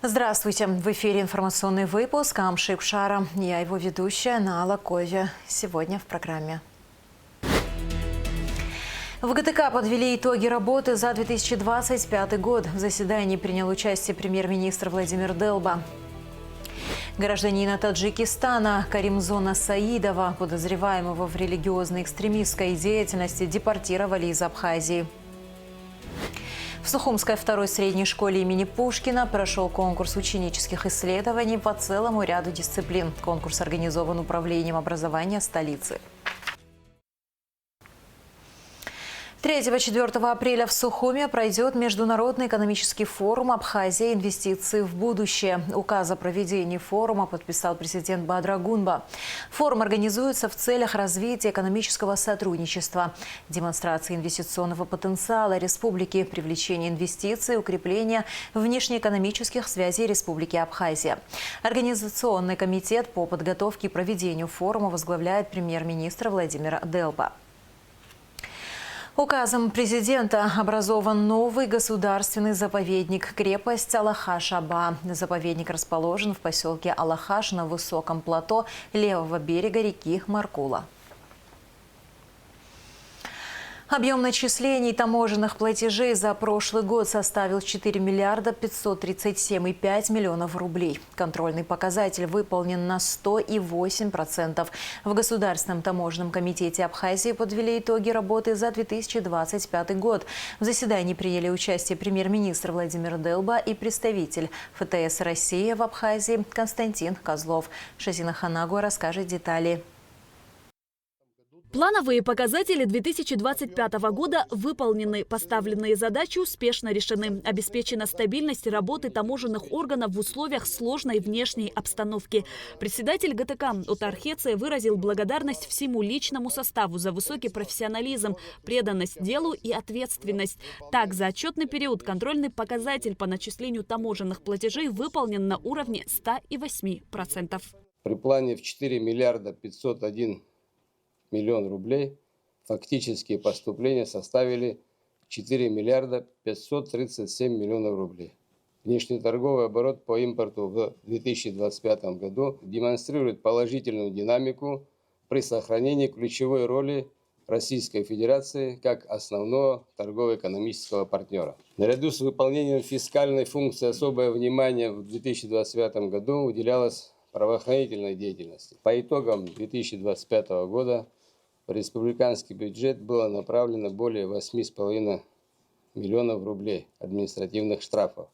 Здравствуйте! В эфире информационный выпуск Амшик Шара. Я его ведущая Нала Кове. Сегодня в программе. В ГТК подвели итоги работы за 2025 год. В заседании принял участие премьер-министр Владимир Делба. Гражданина Таджикистана Каримзона Саидова, подозреваемого в религиозно-экстремистской деятельности, депортировали из Абхазии. В Сухумской второй средней школе имени Пушкина прошел конкурс ученических исследований по целому ряду дисциплин. Конкурс организован управлением образования столицы. 3-4 апреля в Сухуме пройдет Международный экономический форум «Абхазия. Инвестиции в будущее». Указ о проведении форума подписал президент Бадрагунба. Форум организуется в целях развития экономического сотрудничества, демонстрации инвестиционного потенциала республики, привлечения инвестиций, укрепления внешнеэкономических связей Республики Абхазия. Организационный комитет по подготовке и проведению форума возглавляет премьер-министр Владимир Делба. Указом президента образован новый государственный заповедник «Крепость Алахаш-Аба». Заповедник расположен в поселке Алахаш на высоком плато левого берега реки Маркула. Объем начислений таможенных платежей за прошлый год составил 4 миллиарда 537,5 миллионов рублей. Контрольный показатель выполнен на 108%. В Государственном таможенном комитете Абхазии подвели итоги работы за 2025 год. В заседании приняли участие премьер-министр Владимир Делба и представитель ФТС России в Абхазии Константин Козлов. Шазина Ханагуа расскажет детали. Плановые показатели 2025 года выполнены. Поставленные задачи успешно решены. Обеспечена стабильность работы таможенных органов в условиях сложной внешней обстановки. Председатель ГТК Отар Хеце выразил благодарность всему личному составу за высокий профессионализм, преданность делу и ответственность. Так, за отчетный период контрольный показатель по начислению таможенных платежей выполнен на уровне 108%. При плане в 4 миллиарда 501 миллион рублей фактические поступления составили 4 миллиарда 537 миллионов рублей. Внешнеторговый оборот по импорту в 2025 году демонстрирует положительную динамику при сохранении ключевой роли Российской Федерации как основного торгово-экономического партнера. Наряду с выполнением фискальной функции особое внимание в 2025 году уделялось правоохранительной деятельности. По итогам 2025 года в республиканский бюджет было направлено более 8,5 миллионов рублей административных штрафов,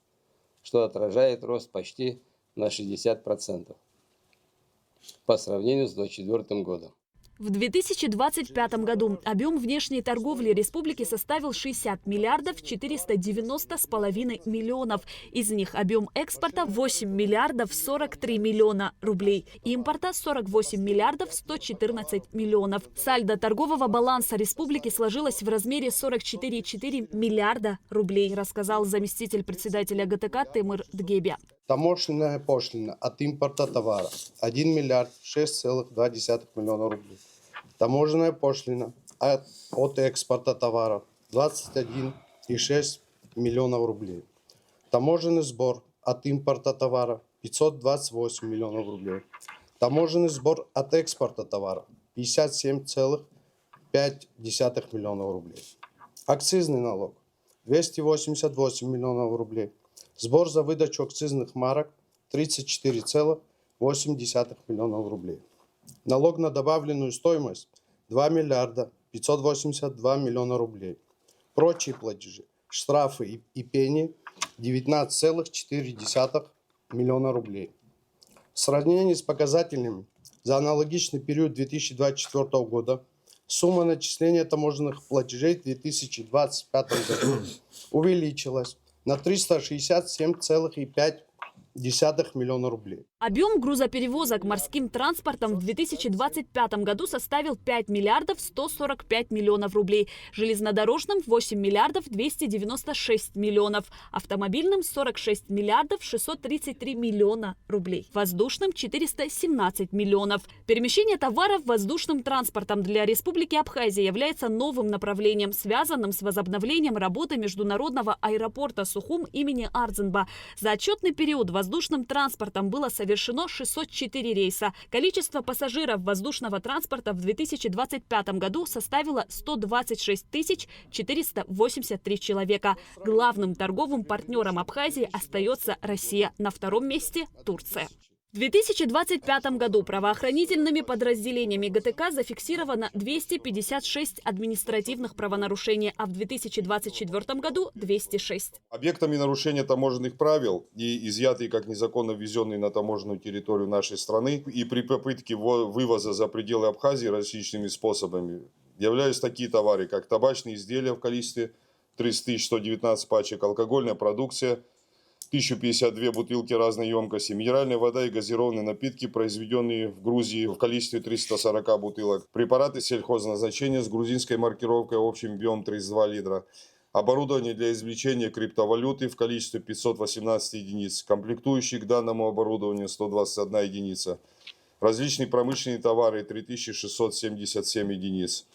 что отражает рост почти на 60% по сравнению с 2024 годом. В 2025 году объем внешней торговли республики составил 60 миллиардов 490,5 миллионов. Из них объем экспорта 8 миллиардов 43 миллиона рублей. Импорта 48 миллиардов 114 миллионов. Сальдо торгового баланса республики сложилось в размере 44,4 миллиарда рублей, рассказал заместитель председателя ГТК Темир Дгебя. Таможенная пошлина от импорта товара 1 миллиард 6,2 миллиона рублей. Таможенная пошлина от экспорта товаров 21,6 миллионов рублей. Таможенный сбор от импорта товара 528 миллионов рублей. Таможенный сбор от экспорта товара 57,5 миллионов рублей. Акцизный налог 288 миллионов рублей. Сбор за выдачу акцизных марок 34,8 миллионов рублей. Налог на добавленную стоимость 2 миллиарда 582 миллиона рублей. Прочие платежи, штрафы и пени 19,4 миллиона рублей. В сравнении с показателями за аналогичный период 2024 года сумма начисления таможенных платежей в 2025 году увеличилась на 367,5 миллиона рублей. Объем грузоперевозок морским транспортом в 2025 году составил 5 миллиардов 145 миллионов рублей, железнодорожным 8 миллиардов 296 миллионов, автомобильным 46 миллиардов 633 миллиона рублей, воздушным 417 миллионов. Перемещение товаров воздушным транспортом для Республики Абхазия является новым направлением, связанным с возобновлением работы международного аэропорта Сухум имени Ардзинба. За отчетный период воздушным транспортом было совершено 604 рейса. Количество пассажиров воздушного транспорта в 2025 году составило 126 483 человека. Главным торговым партнером Абхазии остается Россия. На втором месте – Турция. В 2025 году правоохранительными подразделениями ГТК зафиксировано 256 административных правонарушений, а в 2024 году – 206. Объектами нарушения таможенных правил и изъятые как незаконно ввезенные на таможенную территорию нашей страны и при попытке вывоза за пределы Абхазии различными способами являются такие товары, как табачные изделия в количестве 30 119 пачек, алкогольная продукция, 1052 бутылки разной емкости, минеральная вода и газированные напитки, произведенные в Грузии в количестве 340 бутылок, препараты сельхозназначения с грузинской маркировкой общим объемом 32 литра, оборудование для извлечения криптовалюты в количестве 518 единиц, комплектующие к данному оборудованию 121 единица, различные промышленные товары 3677 единиц,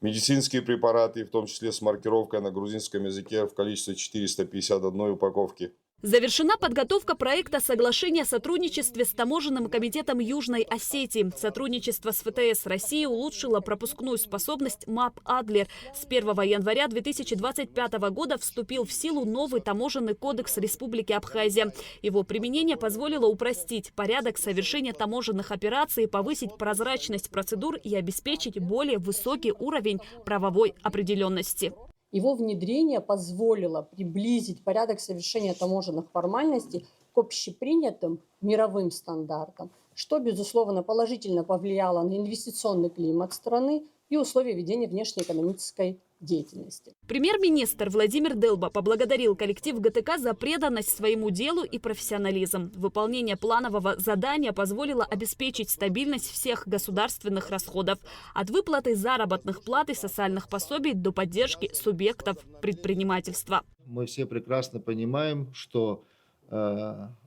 медицинские препараты, в том числе с маркировкой на грузинском языке в количестве 451 упаковки. Завершена подготовка проекта соглашения о сотрудничестве с Таможенным комитетом Южной Осетии. Сотрудничество с ФТС России улучшило пропускную способность МАП «Адлер». С 1 января 2025 года вступил в силу новый таможенный кодекс Республики Абхазия. Его применение позволило упростить порядок совершения таможенных операций, повысить прозрачность процедур и обеспечить более высокий уровень правовой определенности. Его внедрение позволило приблизить порядок совершения таможенных формальностей к общепринятым мировым стандартам, что, безусловно, положительно повлияло на инвестиционный климат страны и условия ведения внешнеэкономической деятельности. Премьер-министр Владимир Делба поблагодарил коллектив ГТК за преданность своему делу и профессионализм. Выполнение планового задания позволило обеспечить стабильность всех государственных расходов. От выплаты заработных плат и социальных пособий до поддержки субъектов предпринимательства. Мы все прекрасно понимаем, что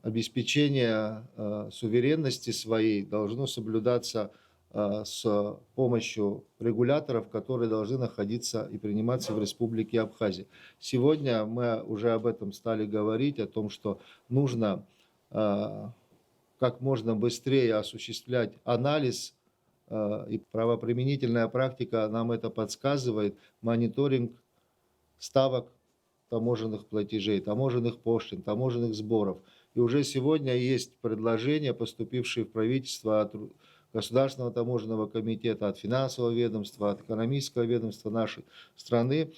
обеспечение суверенности своей должно соблюдаться с помощью регуляторов, которые должны находиться и приниматься в Республике Абхазия. Сегодня мы уже об этом стали говорить, о том, что нужно как можно быстрее осуществлять анализ, и правоприменительная практика нам это подсказывает, мониторинг ставок таможенных платежей, таможенных пошлин, таможенных сборов. И уже сегодня есть предложения, поступившие в правительство от Государственного таможенного комитета, от финансового ведомства, от экономического ведомства нашей страны,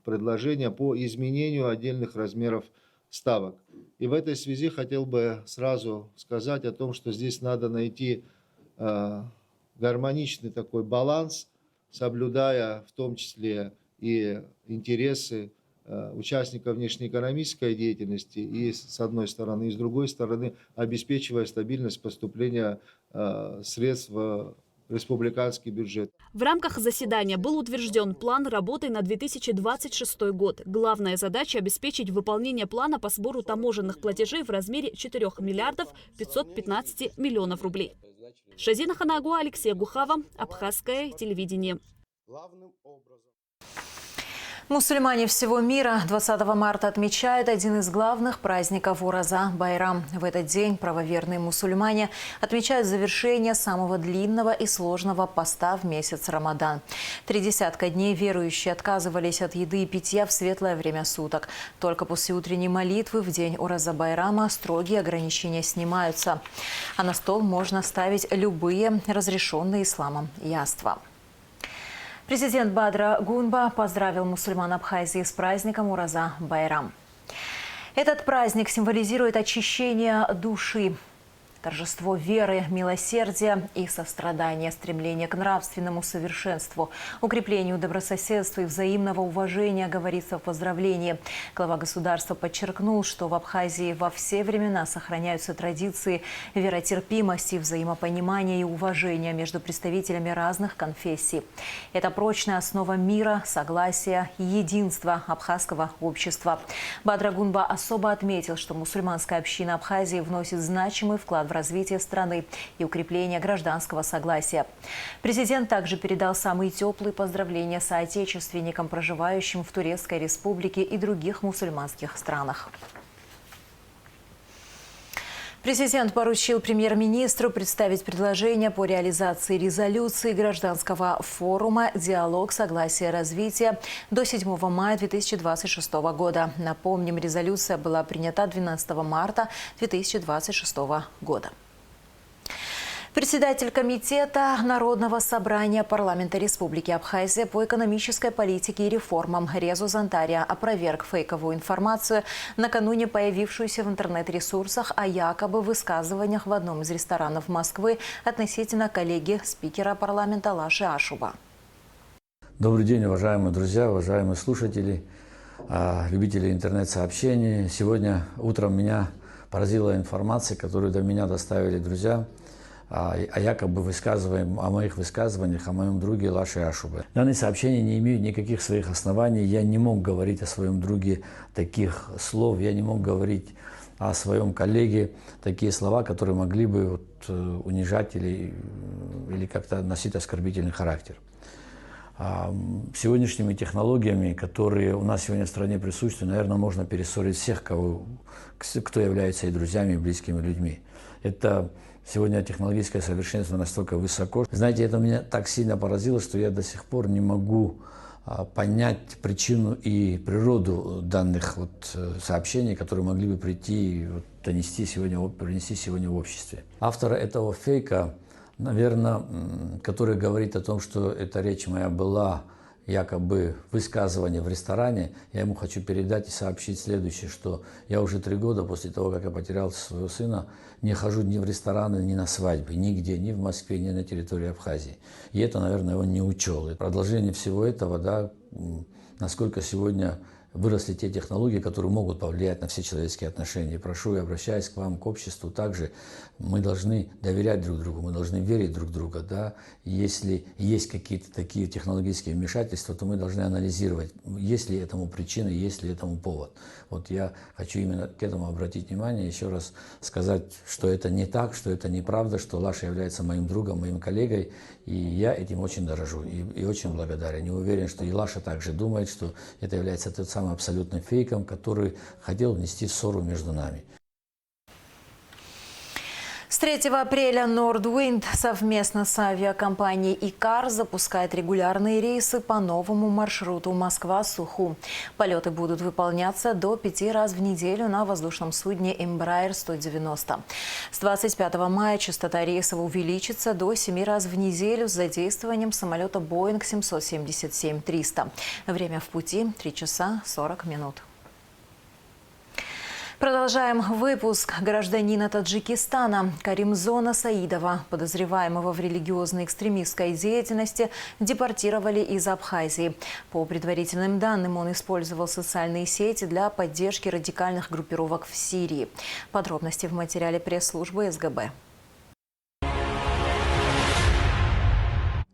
предложения по изменению отдельных размеров ставок. И в этой связи хотел бы сразу сказать о том, что здесь надо найти гармоничный такой баланс, соблюдая в том числе и интересы участников внешнеэкономической деятельности и с одной стороны, и с другой стороны обеспечивая стабильность поступления средств в республиканский бюджет. В рамках заседания был утвержден план работы на 2026 год. Главная задача – обеспечить выполнение плана по сбору таможенных платежей в размере 4 миллиардов 515 миллионов рублей. Шазина Ханагуа, Алексей Гухава, Абхазское телевидение. Мусульмане всего мира 20 марта отмечают один из главных праздников Ураза – Байрам. В этот день правоверные мусульмане отмечают завершение самого длинного и сложного поста в месяц Рамадан. 30 дней верующие отказывались от еды и питья в светлое время суток. Только после утренней молитвы в день Ураза Байрама строгие ограничения снимаются. А на стол можно ставить любые разрешенные исламом яства. Президент Баадрагунба поздравил мусульман Абхазии с праздником Ураза Байрам. Этот праздник символизирует очищение души, торжество веры, милосердия и сострадания, стремление к нравственному совершенству, укреплению добрососедства и взаимного уважения, говорится в поздравлении. Глава государства подчеркнул, что в Абхазии во все времена сохраняются традиции веротерпимости, взаимопонимания и уважения между представителями разных конфессий. Это прочная основа мира, согласия и единства абхазского общества. Баадрагунба особо отметил, что мусульманская община Абхазии вносит значимый вклад в развитие страны и укрепление гражданского согласия. Президент также передал самые теплые поздравления соотечественникам, проживающим в Турецкой Республике и других мусульманских странах. Президент поручил премьер-министру представить предложение по реализации резолюции гражданского форума «Диалог, согласие, развитие» до 7 мая 2026 года. Напомним, резолюция была принята 12 марта 2026 года. Председатель Комитета Народного собрания парламента Республики Абхазия по экономической политике и реформам Резу Зантария опроверг фейковую информацию, накануне появившуюся в интернет-ресурсах о якобы высказываниях в одном из ресторанов Москвы относительно коллеги спикера парламента Лаши Ашуба. Добрый день, уважаемые друзья, уважаемые слушатели, любители интернет-сообщений. Сегодня утром меня поразила информация, которую до меня доставили друзья, о якобы о моих высказываниях, о моем друге Лаше Ашубе. Данные сообщения не имеют никаких своих оснований. Я не мог говорить о своем друге таких слов, я не мог говорить о своем коллеге такие слова, которые могли бы унижать или как-то носить оскорбительный характер. Сегодняшними технологиями, которые у нас сегодня в стране присутствуют, наверное, можно перессорить всех, кто является и друзьями, и близкими людьми. Это сегодня технологическое совершенство настолько высоко. Знаете, это меня так сильно поразило, что я до сих пор не могу понять причину и природу данных сообщений, которые могли бы прийти и принести сегодня в обществе. Автора этого фейка, наверное, который говорит о том, что эта речь моя была якобы высказывание в ресторане, я ему хочу передать и сообщить следующее, что я уже 3 года после того, как я потерял своего сына, не хожу ни в рестораны, ни на свадьбы, нигде, ни в Москве, ни на территории Абхазии. И это, наверное, он не учел. И продолжение всего этого, насколько сегодня выросли те технологии, которые могут повлиять на все человеческие отношения. И прошу и обращаюсь к вам, к обществу, также мы должны доверять друг другу, мы должны верить друг в друга. Если есть какие-то такие технологические вмешательства, то мы должны анализировать, есть ли этому причина, есть ли этому повод. Я хочу именно к этому обратить внимание, еще раз сказать, что это не так, что это неправда, что Лаша является моим другом, моим коллегой, и я этим очень дорожу и очень благодарен. И уверен, что и Лаша также думает, что это является тот самым абсолютным фейком, который хотел внести ссору между нами. С 3 апреля Nordwind совместно с авиакомпанией «Икар» запускает регулярные рейсы по новому маршруту Москва-Суху. Полеты будут выполняться до 5 раз в неделю на воздушном судне Embraer 190. С 25 мая частота рейсов увеличится до 7 раз в неделю с задействованием самолета Boeing 777-300. Время в пути – 3 часа 40 минут. Продолжаем выпуск. Гражданина Таджикистана Каримзона Саидова, подозреваемого в религиозной экстремистской деятельности, депортировали из Абхазии. По предварительным данным, он использовал социальные сети для поддержки радикальных группировок в Сирии. Подробности в материале пресс-службы СГБ.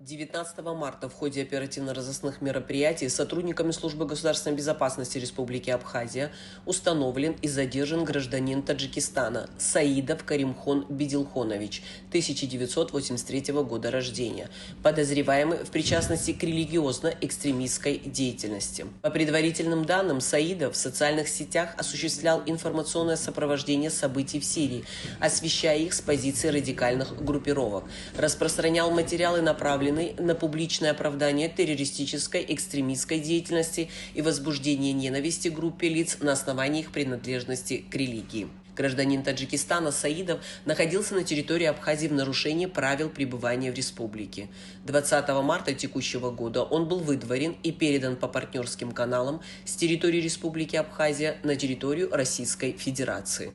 19 марта в ходе оперативно-розыскных мероприятий сотрудниками Службы государственной безопасности Республики Абхазия установлен и задержан гражданин Таджикистана Саидов Каримхон Бедилхонович, 1983 года рождения, подозреваемый в причастности к религиозно-экстремистской деятельности. По предварительным данным, Саидов в социальных сетях осуществлял информационное сопровождение событий в Сирии, освещая их с позиции радикальных группировок, распространял материалы, направленные на публичное оправдание террористической экстремистской деятельности и возбуждение ненависти к группе лиц на основании их принадлежности к религии. Гражданин Таджикистана Саидов находился на территории Абхазии в нарушении правил пребывания в республике. 20 марта текущего года он был выдворен и передан по партнерским каналам с территории Республики Абхазия на территорию Российской Федерации.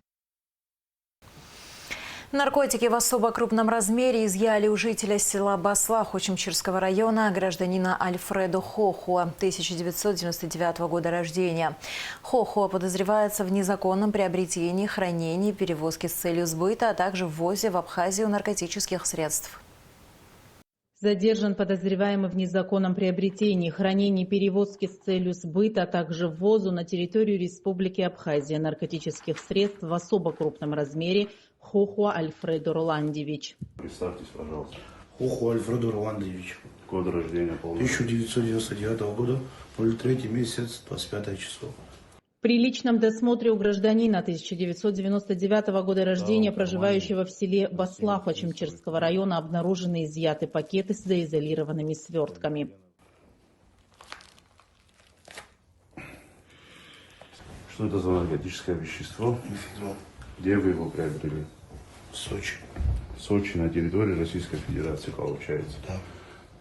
Наркотики в особо крупном размере изъяли у жителя села Басла Хочемчирского района гражданина Альфредо Хохуа, 1999 года рождения. Хохуа подозревается в незаконном приобретении, хранении, перевозке с целью сбыта, а также ввозе в Абхазию наркотических средств. Задержан подозреваемый в незаконном приобретении, хранении, перевозке с целью сбыта, а также ввозу на территорию Республики Абхазия наркотических средств в особо крупном размере Хохуа Альфредо Роландевич. Представьтесь, пожалуйста. Хохуа Альфредо Роландевич. Год рождения полный. 1999 года, 03 месяц, 25 число. При личном досмотре у гражданина 1999 года рождения, проживающего в селе Баслав Ачимчирского района, обнаружены и изъяты пакеты с заизолированными свертками. Что это за наркотическое вещество? Мефедрон. Где вы его приобрели? В Сочи. В Сочи, на территории Российской Федерации, получается. Да.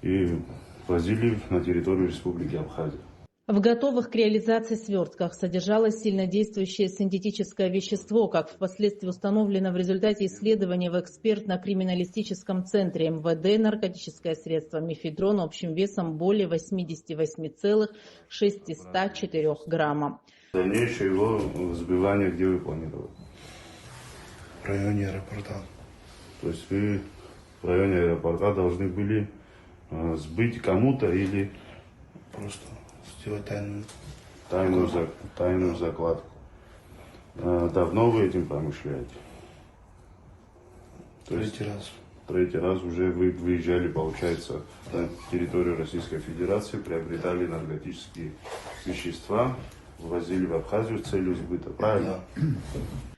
И возили на территорию Республики Абхазия. В готовых к реализации свертках содержалось сильнодействующее синтетическое вещество, как впоследствии установлено в результате исследования в экспертно-криминалистическом центре МВД, наркотическое средство мефедрон общим весом более 88,604 грамма. Дальнейшее его сбивание где вы планировали? В районе аэропорта. То есть вы в районе аэропорта должны были сбыть кому-то или Просто сделать тайную закладку. Давно вы этим промышляете? То есть Третий раз. Третий раз уже вы выезжали, получается, на территорию Российской Федерации, приобретали наркотические вещества, ввозили в Абхазию с целью сбыта, правильно? Да.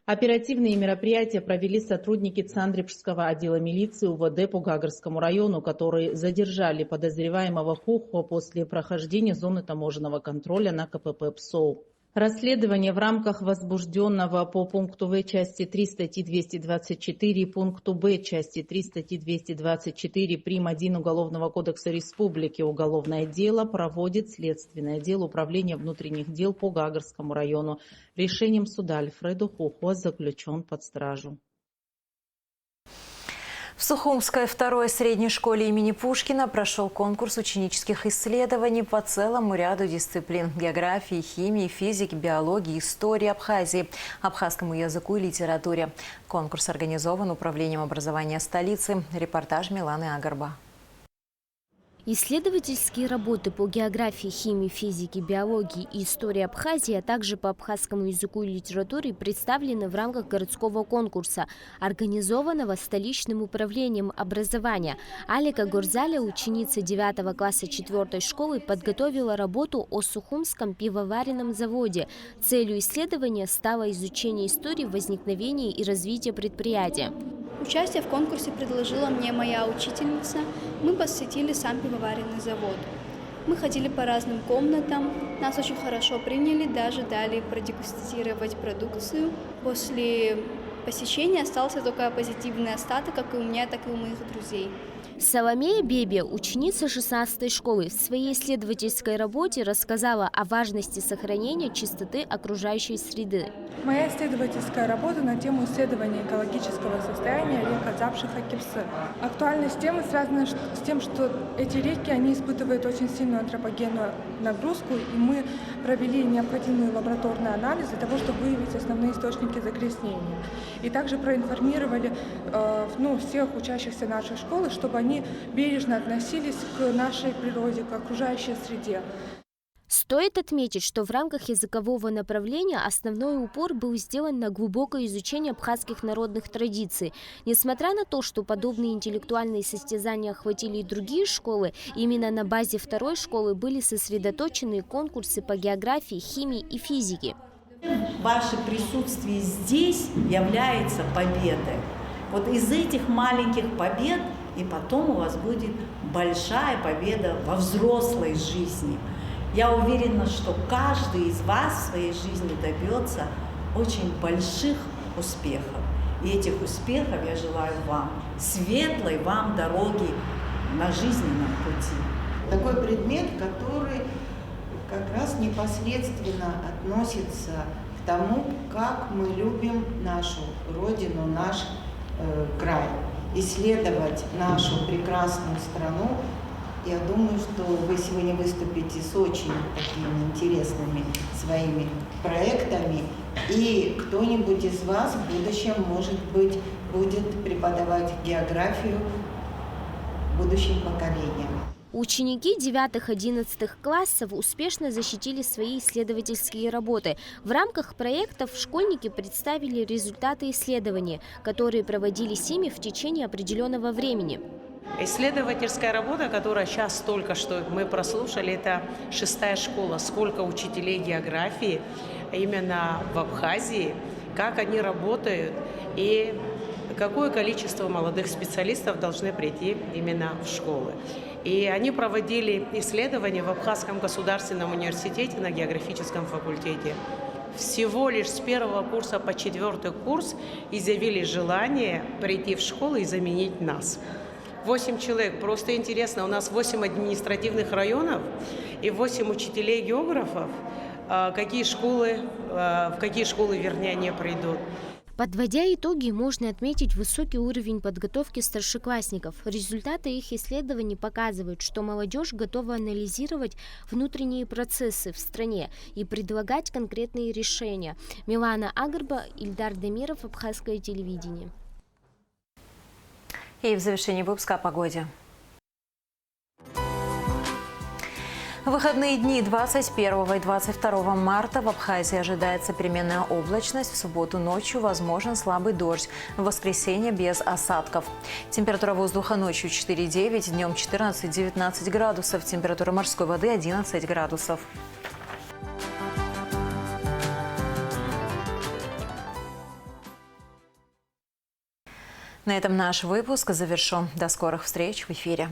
Оперативные мероприятия провели сотрудники Цандрипского отдела милиции УВД по Гагарскому району, которые задержали подозреваемого Хухо после прохождения зоны таможенного контроля на КПП ПСОУ. Расследование в рамках возбужденного по пункту В части 3 статьи 224 и пункту Б части 3 статьи 224 прим. 1 Уголовного кодекса Республики уголовное дело проводит следственное дело Управления внутренних дел по Гагарскому району. Решением суда Альфредо Хухо заключен под стражу. В Сухумской второй средней школе имени Пушкина прошел конкурс ученических исследований по целому ряду дисциплин – географии, химии, физики, биологии, истории Абхазии, абхазскому языку и литературе. Конкурс организован Управлением образования столицы. Репортаж Миланы Агарба. Исследовательские работы по географии, химии, физике, биологии и истории Абхазии, а также по абхазскому языку и литературе представлены в рамках городского конкурса, организованного столичным управлением образования. Алика Горзаля, ученица 9 класса 4 школы, подготовила работу о Сухумском пивоваренном заводе. Целью исследования стало изучение истории возникновения и развития предприятия. Участие в конкурсе предложила мне моя учительница. Мы посетили сам пивоваренный завод. Мы ходили по разным комнатам, нас очень хорошо приняли, даже дали продегустировать продукцию. После посещения остался только позитивный остаток, как и у меня, так и у моих друзей. Соломея Бебе, ученица 16-й школы, в своей исследовательской работе рассказала о важности сохранения чистоты окружающей среды. Моя исследовательская работа на тему исследования экологического состояния рек Азапших и Кирсы. Актуальность темы связана с тем, что эти реки они испытывают очень сильную антропогенную нагрузку, и мы провели необходимый лабораторный анализ для того, чтобы выявить основные источники загрязнения. И также проинформировали всех учащихся нашей школы, чтобы они бережно относились к нашей природе, к окружающей среде. Стоит отметить, что в рамках языкового направления основной упор был сделан на глубокое изучение абхазских народных традиций. Несмотря на то, что подобные интеллектуальные состязания охватили и другие школы, именно на базе второй школы были сосредоточены конкурсы по географии, химии и физике. Ваше присутствие здесь является победой. Вот из этих маленьких побед и потом у вас будет большая победа во взрослой жизни. Я уверена, что каждый из вас в своей жизни добьется очень больших успехов. И этих успехов я желаю вам, светлой вам дороги на жизненном пути. Такой предмет, который как раз непосредственно относится к тому, как мы любим нашу родину, наш край, исследовать нашу прекрасную страну. Я думаю, что вы сегодня выступите с очень такими интересными своими проектами, и кто-нибудь из вас в будущем, может быть, будет преподавать географию будущим поколениям. Ученики 9-11 классов успешно защитили свои исследовательские работы. В рамках проектов школьники представили результаты исследований, которые проводились ими в течение определенного времени. Исследовательская работа, которая сейчас только что мы прослушали, это 6-я школа. Сколько учителей географии именно в Абхазии, как они работают и какое количество молодых специалистов должны прийти именно в школы. И они проводили исследования в Абхазском государственном университете на географическом факультете. Всего лишь с 1 курса по 4 курс изъявили желание прийти в школу и заменить нас. 8 человек. Просто интересно, у нас 8 административных районов и 8 учителей-географов. В какие школы, вернее, не придут. Подводя итоги, можно отметить высокий уровень подготовки старшеклассников. Результаты их исследований показывают, что молодежь готова анализировать внутренние процессы в стране и предлагать конкретные решения. Милана Агарба, Ильдар Демиров, Абхазское телевидение. И в завершении выпуска о погоде. В выходные дни 21 и 22 марта в Абхазии ожидается переменная облачность. В субботу ночью возможен слабый дождь. В воскресенье без осадков. Температура воздуха ночью 4,9, днем 14-19 градусов. Температура морской воды 11 градусов. На этом наш выпуск завершен. До скорых встреч в эфире.